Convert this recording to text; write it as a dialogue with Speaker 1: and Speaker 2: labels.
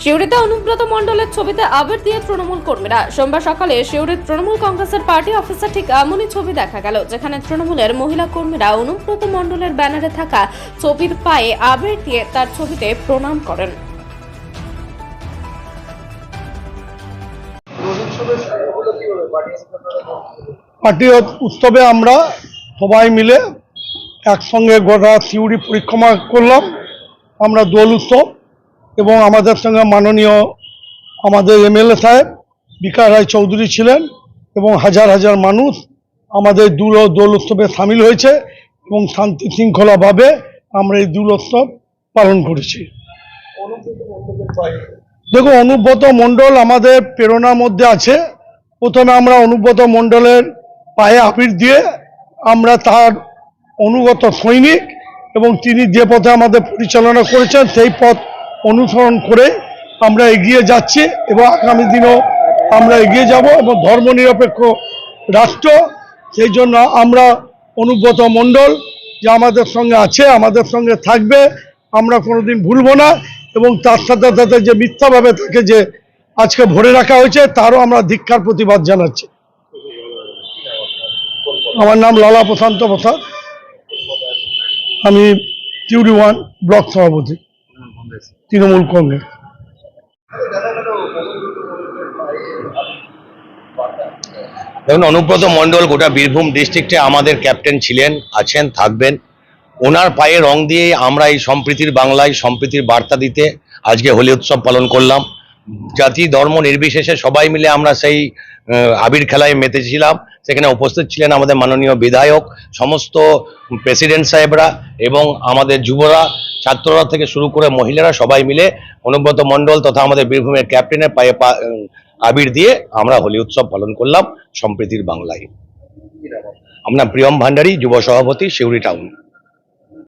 Speaker 1: সিউড়িতে অনুব্রত মণ্ডলের ছবিতে আবির দিয়ে তৃণমূল কর্মীরা। সোমবার সকালে সিউড়ির তৃণমূল কংগ্রেসের পার্টি অফিসে ঠিক এমনই ছবি দেখা গেল, যেখানে তৃণমূলের মহিলা কর্মীরা অনুব্রত মণ্ডলের ব্যানারে থাকা ছবির পায়ে আবির দিয়ে তার ছবিতে প্রণাম করেন।
Speaker 2: পার্টি উৎসবে আমরা সবাই মিলে একসঙ্গে গোটা সিউড়ি পরিক্রমা করলাম। আমরা দোল উৎসব এবং আমাদের সঙ্গে মাননীয় আমাদের এমএলএ সাহেব বিকাশ রায় চৌধুরী ছিলেন এবং হাজার হাজার মানুষ আমাদের দোল উৎসবে সামিল হয়েছে এবং শান্তি শৃঙ্খলাভাবে আমরা এই দোল উৎসব পালন করেছি। দেখো, অনুব্রত মণ্ডল আমাদের প্রেরণার মধ্যে আছে। প্রথমে আমরা অনুব্রত মণ্ডলের পায়ে আবির দিয়ে আমরা তার অনুগত সৈনিক এবং তিনি যে পথে আমাদের পরিচালনা করেছেন সেই পথ অনুসরণ করে আমরা এগিয়ে যাচ্ছি এবং আগামী দিনেও আমরা এগিয়ে যাব এবং ধর্মনিরপেক্ষ রাষ্ট্র, সেই জন্য আমরা অনুব্রত মণ্ডল যে আমাদের সঙ্গে আছে, আমাদের সঙ্গে থাকবে, আমরা কোনোদিন ভুলব না। এবং তার সাথে সাথে যে মিথ্যাভাবে তাকে যে আজকে ভরে রাখা হয়েছে তারও আমরা ধিক্কার প্রতিবাদ জানাচ্ছি। আমার নাম লালা প্রশান্ত প্রসাদ, আমি সিউড়ি 1 ব্লক সভাপতি, তৃণমূল কংগ্রেস।
Speaker 3: দেখুন, অনুব্রত মণ্ডল গোটা বীরভূম ডিস্ট্রিক্টে আমাদের ক্যাপ্টেন ছিলেন, আছেন, থাকবেন। ওনার পায়ে রং দিয়ে আমরা এই সম্প্রীতির বাংলায় সম্প্রীতির বার্তা দিতে আজকে হোলি উৎসব পালন করলাম। জাতি ধর্ম নির্বিশেষে সবাই মিলে আমরা সেই আবির খেলায় মেতেছিলাম। সেখানে উপস্থিত ছিলেন আমাদের মাননীয় বিধায়ক, সমস্ত প্রেসিডেন্ট সাহেবরা এবং আমাদের যুবরা, ছাত্ররা থেকে শুরু করে মহিলারা সবাই মিলে অনুব্রত মণ্ডল তথা আমাদের বীরভূমের ক্যাপ্টেনের পায়ে আবির দিয়ে আমরা হোলি উৎসব পালন করলাম সম্প্রীতির বাংলায়। আমরা প্রিয়ম ভান্ডারী, যুব সভাপতি, সিউড়ি টাউন।